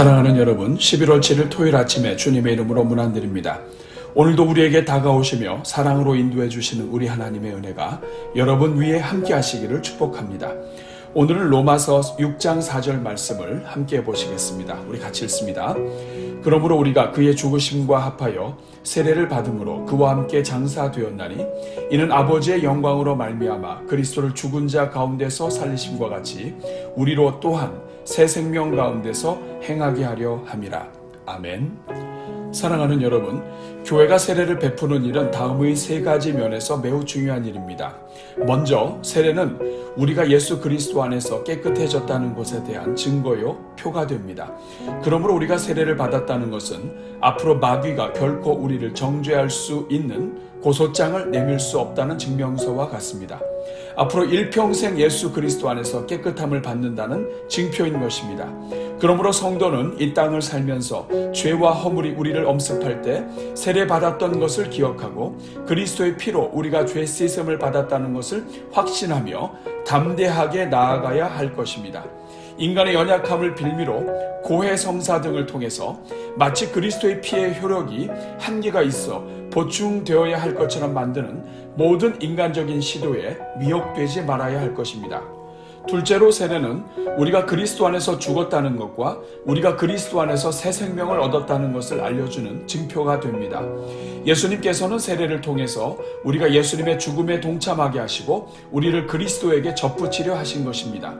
사랑하는 여러분, 11월 7일 토요일 아침에 주님의 이름으로 문안드립니다. 오늘도 우리에게 다가오시며 사랑으로 인도해 주시는 우리 하나님의 은혜가 여러분 위에 함께 하시기를 축복합니다. 오늘은 로마서 6장 4절 말씀을 함께 보시겠습니다. 우리 같이 읽습니다. 그러므로 우리가 그의 죽으심과 합하여 세례를 받음으로 그와 함께 장사되었나니 이는 아버지의 영광으로 말미암아 그리스도를 죽은 자 가운데서 살리심과 같이 우리로 또한 새 생명 가운데서 행하게 하려 함이라. 아멘. 사랑하는 여러분, 교회가 세례를 베푸는 일은 다음의 세 가지 면에서 매우 중요한 일입니다. 먼저 세례는 우리가 예수 그리스도 안에서 깨끗해졌다는 것에 대한 증거요 표가 됩니다. 그러므로 우리가 세례를 받았다는 것은 앞으로 마귀가 결코 우리를 정죄할 수 있는 고소장을 내밀 수 없다는 증명서와 같습니다. 앞으로 일평생 예수 그리스도 안에서 깨끗함을 받는다는 징표인 것입니다. 그러므로 성도는 이 땅을 살면서 죄와 허물이 우리를 엄습할 때 세례 받았던 것을 기억하고 그리스도의 피로 우리가 죄 씻음을 받았다는 것을 확신하며 담대하게 나아가야 할 것입니다. 인간의 연약함을 빌미로 고해 성사 등을 통해서 마치 그리스도의 피의 효력이 한계가 있어 보충되어야 할 것처럼 만드는 모든 인간적인 시도에 미혹되지 말아야 할 것입니다. 둘째로 세례는 우리가 그리스도 안에서 죽었다는 것과 우리가 그리스도 안에서 새 생명을 얻었다는 것을 알려주는 증표가 됩니다. 예수님께서는 세례를 통해서 우리가 예수님의 죽음에 동참하게 하시고 우리를 그리스도에게 접붙이려 하신 것입니다.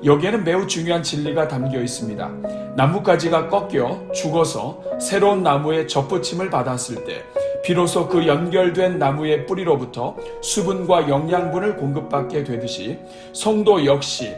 여기에는 매우 중요한 진리가 담겨 있습니다. 나뭇가지가 꺾여 죽어서 새로운 나무에 접붙임을 받았을 때 비로소 그 연결된 나무의 뿌리로부터 수분과 영양분을 공급받게 되듯이 성도 역시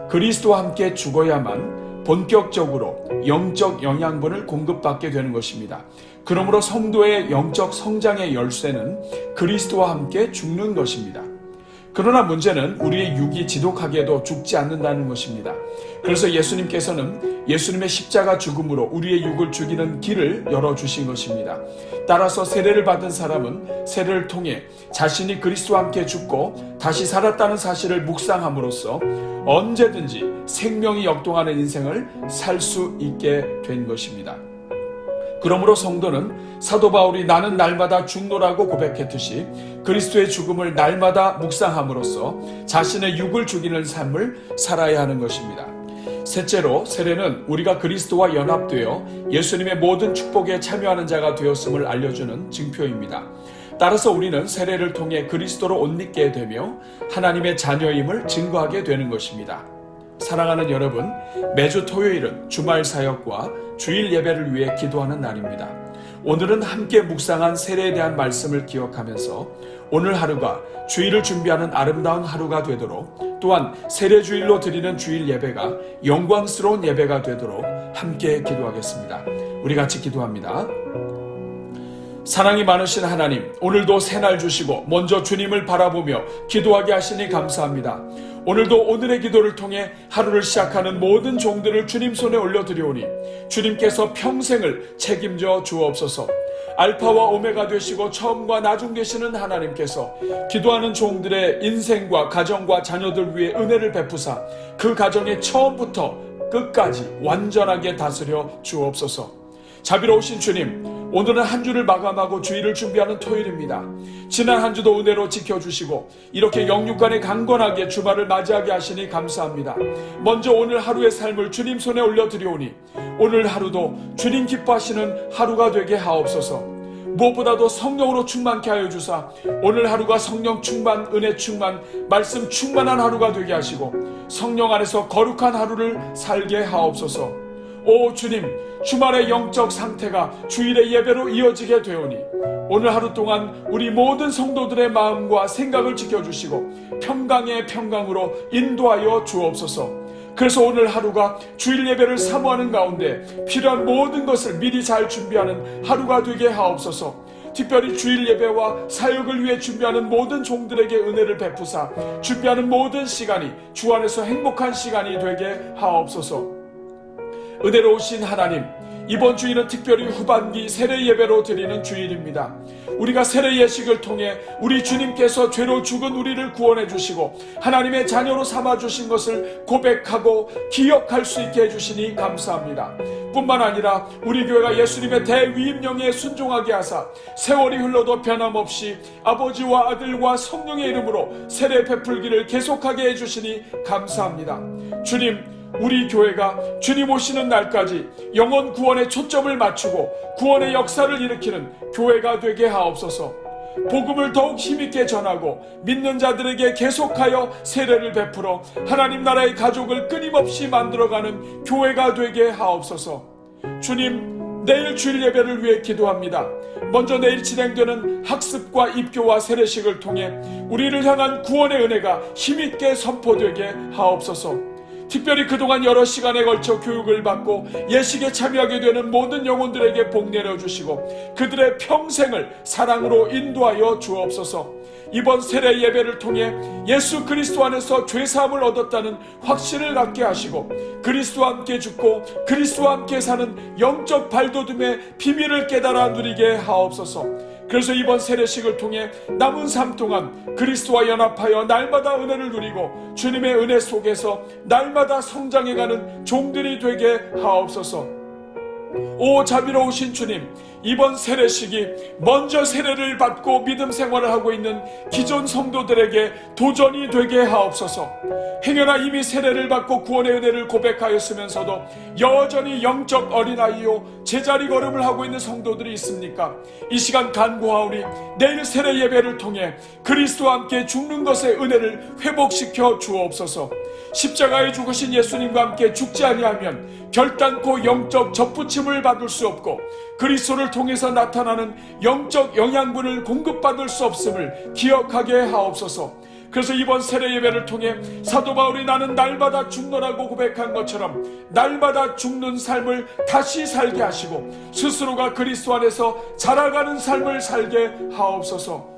그리스도와 함께 죽어야만 본격적으로 영적 영양분을 공급받게 되는 것입니다. 그러므로 성도의 영적 성장의 열쇠는 그리스도와 함께 죽는 것입니다. 그러나 문제는 우리의 육이 지독하게도 죽지 않는다는 것입니다. 그래서 예수님께서는 예수님의 십자가 죽음으로 우리의 육을 죽이는 길을 열어주신 것입니다. 따라서 세례를 받은 사람은 세례를 통해 자신이 그리스도와 함께 죽고 다시 살았다는 사실을 묵상함으로써 언제든지 생명이 역동하는 인생을 살 수 있게 된 것입니다. 그러므로 성도는 사도 바울이 나는 날마다 죽노라고 고백했듯이 그리스도의 죽음을 날마다 묵상함으로써 자신의 육을 죽이는 삶을 살아야 하는 것입니다. 셋째로 세례는 우리가 그리스도와 연합되어 예수님의 모든 축복에 참여하는 자가 되었음을 알려주는 증표입니다. 따라서 우리는 세례를 통해 그리스도로 옷 입게 되며 하나님의 자녀임을 증거하게 되는 것입니다. 사랑하는 여러분, 매주 토요일은 주말 사역과 주일 예배를 위해 기도하는 날입니다. 오늘은 함께 묵상한 세례에 대한 말씀을 기억하면서 오늘 하루가 주일을 준비하는 아름다운 하루가 되도록 또한 세례 주일로 드리는 주일 예배가 영광스러운 예배가 되도록 함께 기도하겠습니다. 우리 같이 기도합니다. 사랑이 많으신 하나님, 오늘도 새날 주시고 먼저 주님을 바라보며 기도하게 하시니 감사합니다. 오늘도 오늘의 기도를 통해 하루를 시작하는 모든 종들을 주님 손에 올려드리오니 주님께서 평생을 책임져 주옵소서. 알파와 오메가 되시고 처음과 나중 되시는 하나님께서 기도하는 종들의 인생과 가정과 자녀들 위해 은혜를 베푸사 그 가정의 처음부터 끝까지 완전하게 다스려 주옵소서. 자비로우신 주님, 오늘은 한 주를 마감하고 주일을 준비하는 토요일입니다. 지난 한 주도 은혜로 지켜주시고 이렇게 영육간에 강건하게 주말을 맞이하게 하시니 감사합니다. 먼저 오늘 하루의 삶을 주님 손에 올려드리오니 오늘 하루도 주님 기뻐하시는 하루가 되게 하옵소서. 무엇보다도 성령으로 충만케 하여 주사 오늘 하루가 성령 충만, 은혜 충만, 말씀 충만한 하루가 되게 하시고 성령 안에서 거룩한 하루를 살게 하옵소서. 오 주님, 주말의 영적 상태가 주일의 예배로 이어지게 되오니 오늘 하루 동안 우리 모든 성도들의 마음과 생각을 지켜주시고 평강의 평강으로 인도하여 주옵소서. 그래서 오늘 하루가 주일 예배를 사모하는 가운데 필요한 모든 것을 미리 잘 준비하는 하루가 되게 하옵소서. 특별히 주일 예배와 사역을 위해 준비하는 모든 종들에게 은혜를 베푸사 준비하는 모든 시간이 주 안에서 행복한 시간이 되게 하옵소서. 은혜로우신 하나님, 이번 주일은 특별히 후반기 세례 예배로 드리는 주일입니다. 우리가 세례 예식을 통해 우리 주님께서 죄로 죽은 우리를 구원해 주시고 하나님의 자녀로 삼아 주신 것을 고백하고 기억할 수 있게 해주시니 감사합니다. 뿐만 아니라 우리 교회가 예수님의 대위임령에 순종하게 하사 세월이 흘러도 변함없이 아버지와 아들과 성령의 이름으로 세례 베풀기를 계속하게 해주시니 감사합니다. 주님, 우리 교회가 주님 오시는 날까지 영혼 구원에 초점을 맞추고 구원의 역사를 일으키는 교회가 되게 하옵소서. 복음을 더욱 힘있게 전하고 믿는 자들에게 계속하여 세례를 베풀어 하나님 나라의 가족을 끊임없이 만들어가는 교회가 되게 하옵소서. 주님, 내일 주일 예배를 위해 기도합니다. 먼저 내일 진행되는 학습과 입교와 세례식을 통해 우리를 향한 구원의 은혜가 힘있게 선포되게 하옵소서. 특별히 그동안 여러 시간에 걸쳐 교육을 받고 예식에 참여하게 되는 모든 영혼들에게 복 내려주시고 그들의 평생을 사랑으로 인도하여 주옵소서. 이번 세례 예배를 통해 예수 그리스도 안에서 죄사함을 얻었다는 확신을 갖게 하시고 그리스도와 함께 죽고 그리스도와 함께 사는 영적 발돋움의 비밀을 깨달아 누리게 하옵소서. 그래서 이번 세례식을 통해 남은 삶 동안 그리스도와 연합하여 날마다 은혜를 누리고 주님의 은혜 속에서 날마다 성장해가는 종들이 되게 하옵소서. 오 자비로우신 주님, 이번 세례식이 먼저 세례를 받고 믿음 생활을 하고 있는 기존 성도들에게 도전이 되게 하옵소서. 행여나 이미 세례를 받고 구원의 은혜를 고백하였으면서도 여전히 영적 어린아이요 제자리 걸음을 하고 있는 성도들이 있습니까? 이 시간 간구하오니 내일 세례 예배를 통해 그리스도와 함께 죽는 것의 은혜를 회복시켜 주옵소서. 십자가에 죽으신 예수님과 함께 죽지 아니하면 결단코 영적 접붙임을 받을 수 없고 그리스도를 통해서 나타나는 영적 영양분을 공급받을 수 없음을 기억하게 하옵소서. 그래서 이번 세례 예배를 통해 사도 바울이 나는 날마다 죽노라고 고백한 것처럼 날마다 죽는 삶을 다시 살게 하시고 스스로가 그리스도 안에서 자라가는 삶을 살게 하옵소서.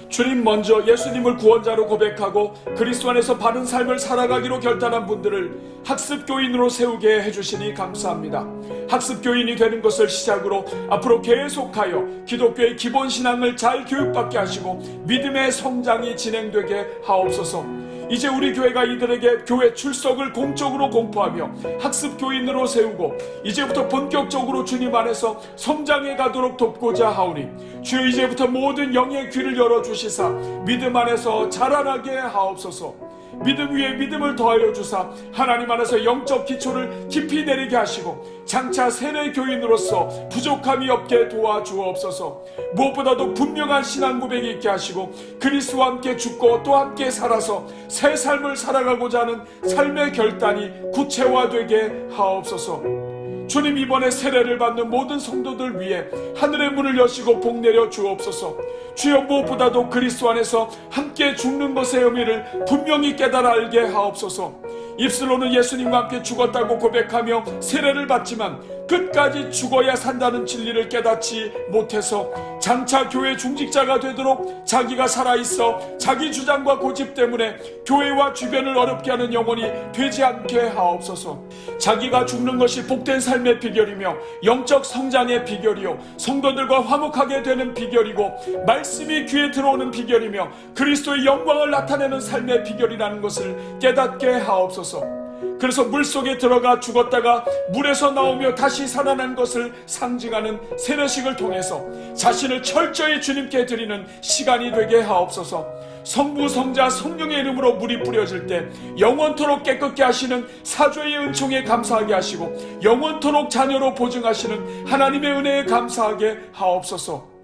주님, 먼저 예수님을 구원자로 고백하고 그리스도 안에서 바른 삶을 살아가기로 결단한 분들을 학습교인으로 세우게 해주시니 감사합니다. 학습교인이 되는 것을 시작으로 앞으로 계속하여 기독교의 기본 신앙을 잘 교육받게 하시고 믿음의 성장이 진행되게 하옵소서. 이제 우리 교회가 이들에게 교회 출석을 공적으로 공포하며 학습교인으로 세우고 이제부터 본격적으로 주님 안에서 성장해 가도록 돕고자 하오니 주여 이제부터 모든 영의 귀를 열어주시사 믿음 안에서 자라나게 하옵소서. 믿음 위에 믿음을 더하여 주사 하나님 안에서 영적 기초를 깊이 내리게 하시고 장차 세례 교인으로서 부족함이 없게 도와주옵소서. 무엇보다도 분명한 신앙 고백이 있게 하시고 그리스도와 함께 죽고 또 함께 살아서 새 삶을 살아가고자 하는 삶의 결단이 구체화되게 하옵소서. 주님, 이번에 세례를 받는 모든 성도들 위해 하늘의 문을 여시고 복 내려 주옵소서. 주여, 무엇보다도 그리스도 안에서 함께 죽는 것의 의미를 분명히 깨달아 알게 하옵소서. 입술로는 예수님과 함께 죽었다고 고백하며 세례를 받지만 끝까지 죽어야 산다는 진리를 깨닫지 못해서 장차 교회 중직자가 되도록 자기가 살아있어 자기 주장과 고집 때문에 교회와 주변을 어렵게 하는 영혼이 되지 않게 하옵소서. 자기가 죽는 것이 복된 삶의 비결이며 영적 성장의 비결이요 성도들과 화목하게 되는 비결이고 말씀이 귀에 들어오는 비결이며 그리스도의 영광을 나타내는 삶의 비결이라는 것을 깨닫게 하옵소서. 그래서 물속에 들어가 죽었다가 물에서 나오며 다시 살아난 것을 상징하는 세례식을 통해서 자신을 철저히 주님께 드리는 시간이 되게 하옵소서. 성부, 성자, 성령의 이름으로 물이 뿌려질 때 영원토록 깨끗게 하시는 사죄의 은총에 감사하게 하시고 영원토록 자녀로 보증하시는 하나님의 은혜에 감사하게 하옵소서.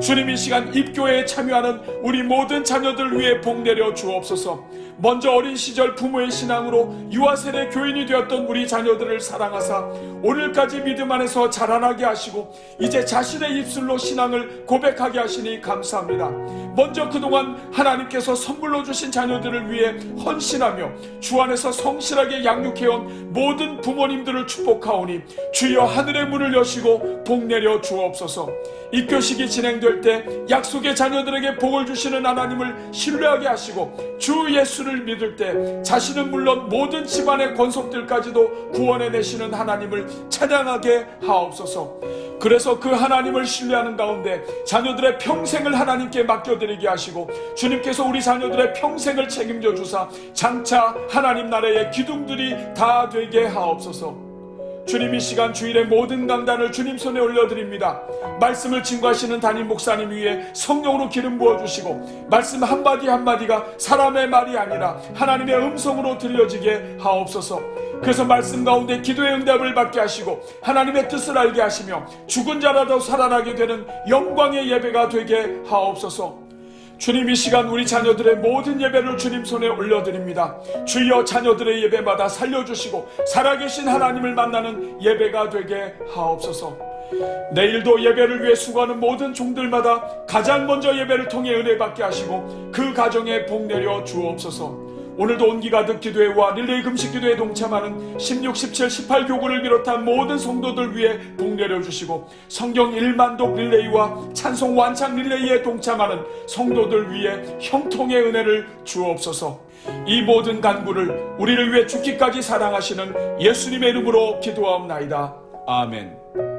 주님, 이 시간 입교회에 참여하는 우리 모든 자녀들 위해 복 내려 주옵소서. 먼저 어린 시절 부모의 신앙으로 유아세례 교인이 되었던 우리 자녀들을 사랑하사 오늘까지 믿음 안에서 자라나게 하시고 이제 자신의 입술로 신앙을 고백하게 하시니 감사합니다. 먼저 그동안 하나님께서 선물로 주신 자녀들을 위해 헌신하며 주 안에서 성실하게 양육해온 모든 부모님들을 축복하오니 주여 하늘의 문을 여시고 복 내려 주옵소서. 입교식이 진행될 때 약속의 자녀들에게 복을 주시는 하나님을 신뢰하게 하시고 주 예수 예수를 믿을 때 자신은 물론 모든 집안의 권속들까지도 구원해 내시는 하나님을 찬양하게 하옵소서. 그래서 그 하나님을 신뢰하는 가운데 자녀들의 평생을 하나님께 맡겨드리게 하시고 주님께서 우리 자녀들의 평생을 책임져 주사 장차 하나님 나라의 기둥들이 다 되게 하옵소서. 주님, 이 시간 주일의 모든 강단을 주님 손에 올려드립니다. 말씀을 증거하시는 담임 목사님 위에 성령으로 기름 부어주시고 말씀 한마디 한마디가 사람의 말이 아니라 하나님의 음성으로 들려지게 하옵소서. 그래서 말씀 가운데 기도의 응답을 받게 하시고 하나님의 뜻을 알게 하시며 죽은 자라도 살아나게 되는 영광의 예배가 되게 하옵소서. 주님, 이 시간 우리 자녀들의 모든 예배를 주님 손에 올려드립니다. 주여, 자녀들의 예배마다 살려주시고 살아계신 하나님을 만나는 예배가 되게 하옵소서. 내일도 예배를 위해 수고하는 모든 종들마다 가장 먼저 예배를 통해 은혜 받게 하시고 그 가정에 복 내려 주옵소서. 오늘도 온기 가득 기도회와 릴레이 금식 기도에 동참하는 16, 17, 18 교구를 비롯한 모든 성도들 위해 복 내려주시고 성경 1만독 릴레이와 찬송 완창 릴레이에 동참하는 성도들 위해 형통의 은혜를 주옵소서. 이 모든 간구를 우리를 위해 죽기까지 사랑하시는 예수님의 이름으로 기도하옵나이다. 아멘.